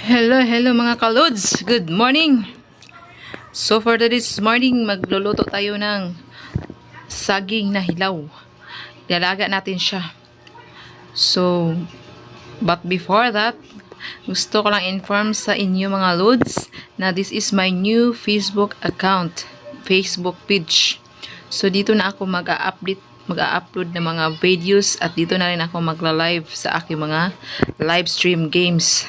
Hello mga kalods. Good morning. So for this morning, magluluto tayo ng saging na hilaw. Dalaga natin siya. So, but before that, gusto ko lang inform sa inyo mga lods na this is my new Facebook account, Facebook page. So dito na ako mag-upload ng mga videos at dito na rin ako magla-live sa aking mga live stream games.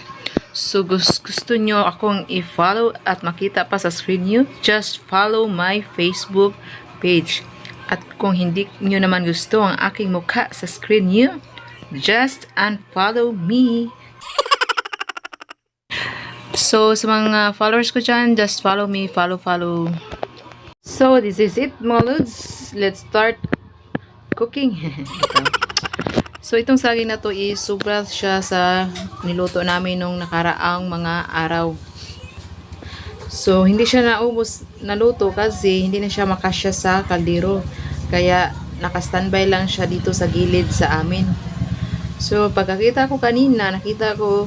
So gusto nyo akong i-follow at makita pa sa screen nyo, just follow my Facebook page. At kung hindi nyo naman gusto ang aking mukha sa screen nyo, just unfollow me. So sa mga followers ko dyan, just follow me, follow. So this is it mga lods. Let's start cooking. So itong saging na to is sobra siya sa niluto namin nung nakaraang mga araw. So hindi siya naluto kasi hindi na siya makasya sa kaldero. Kaya naka-standby lang siya dito sa gilid sa amin. So pagkakita ko kanina, nakita ko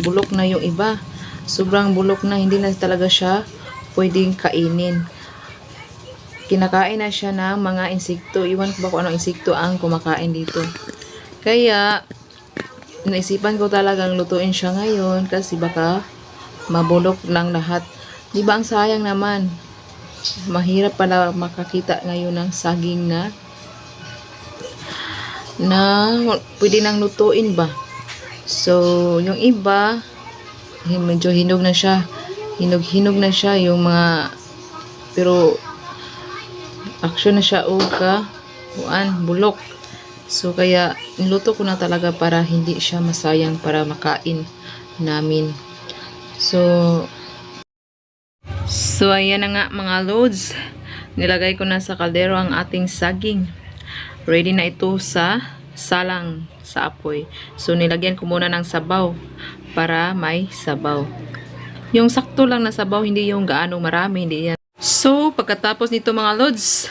bulok na yung iba. Sobrang bulok na, hindi na talaga siya pwedeng kainin. Kinakain na siya ng mga insekto. Iwan ko ba kung anong insekto ang kumakain dito. Kaya, naisipan ko talagang lutuin siya ngayon kasi baka mabulok lang lahat. Di ba ang sayang naman? Mahirap pala makakita ngayon ng saging na pwede nang lutuin ba? So, yung iba, medyo hinog na siya. Hinog na siya yung mga, pero, action na siya bulok. So kaya niluto ko na talaga para hindi siya masayang para makain namin. So ayan na nga mga loads. Nilagay ko na sa kaldero ang ating saging. Ready na ito sa salang sa apoy. So nilagyan ko muna ng sabaw para may sabaw. Yung sakto lang na sabaw, hindi yung gaano marami, hindi yan. So pagkatapos nito mga loads,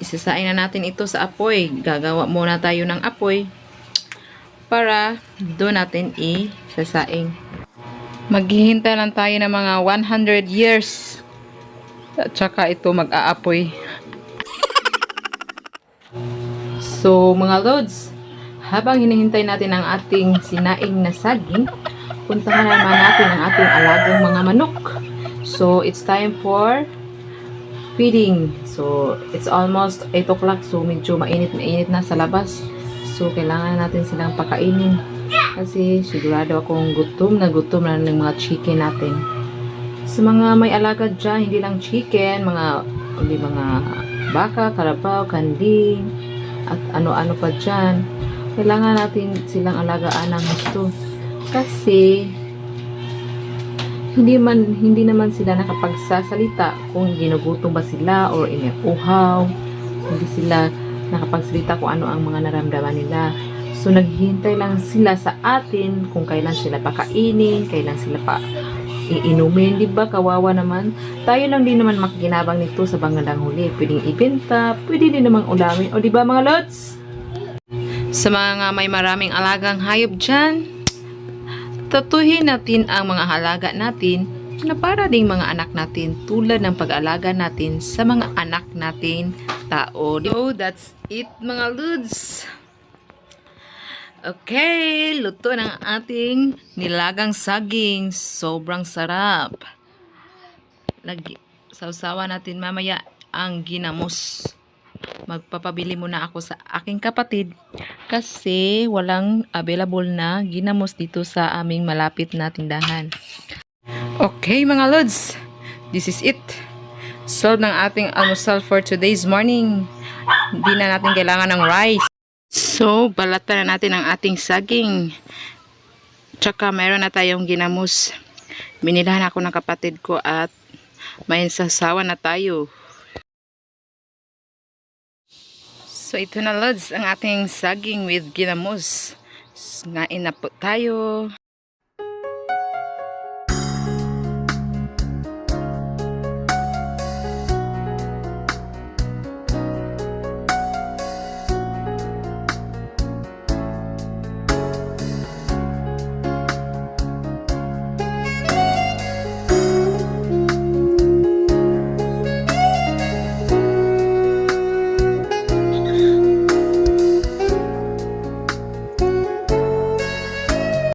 isasain na natin ito sa apoy. Gagawa muna tayo ng apoy para doon natin isasaing. Maghihintay lang tayo ng mga 100 years at saka ito mag-aapoy. So mga loads, habang hinihintay natin ang ating sinaing na saging, puntahan naman natin ang ating alagang mga manok. So it's time for feeding. So, it's almost 8 o'clock. So, medyo mainit na sa labas. So, kailangan natin silang pakainin. Kasi, sigurado akong gutom na ng mga chicken natin. Sa mga may alaga dyan, hindi lang chicken, mga baka, karabaw, kanding, at ano-ano pa dyan. Kailangan natin silang alagaan ng gusto. Kasi, hindi naman sila nakapagsasalita kung ginugutom ba sila or inuuhaw. Hindi sila nakapagsalita kung ano ang mga naramdaman nila. So naghihintay lang sila sa atin kung kailan sila pakainin, kailan sila pa iinumin, di ba? Kawawa naman. Tayo lang din naman makikinabang nito sa bandang huli. Pwedeng ibenta, pwede din namang ulamin. O di ba mga lods? Sa mga may maraming alagang hayop dyan, tatuhin natin ang mga halaga natin na para ding mga anak natin tulad ng pag-alaga natin sa mga anak natin tao. So, that's it mga lods. Okay, luto ng ating nilagang saging. Sobrang sarap. Sausawa natin mamaya ang ginamos. Magpapabili muna ako sa aking kapatid kasi walang available na ginamos dito sa aming malapit na tindahan. Okay mga lods, this is it. Solve ng ating almusal for today's morning. Hindi na natin kailangan ng rice. So, balatan na natin ang ating saging. Tsaka mayroon na tayong ginamos. Binilahan ako ng kapatid ko at may sasawa na tayo. So ito na lods ang ating saging with ginamos. Ngain na po tayo.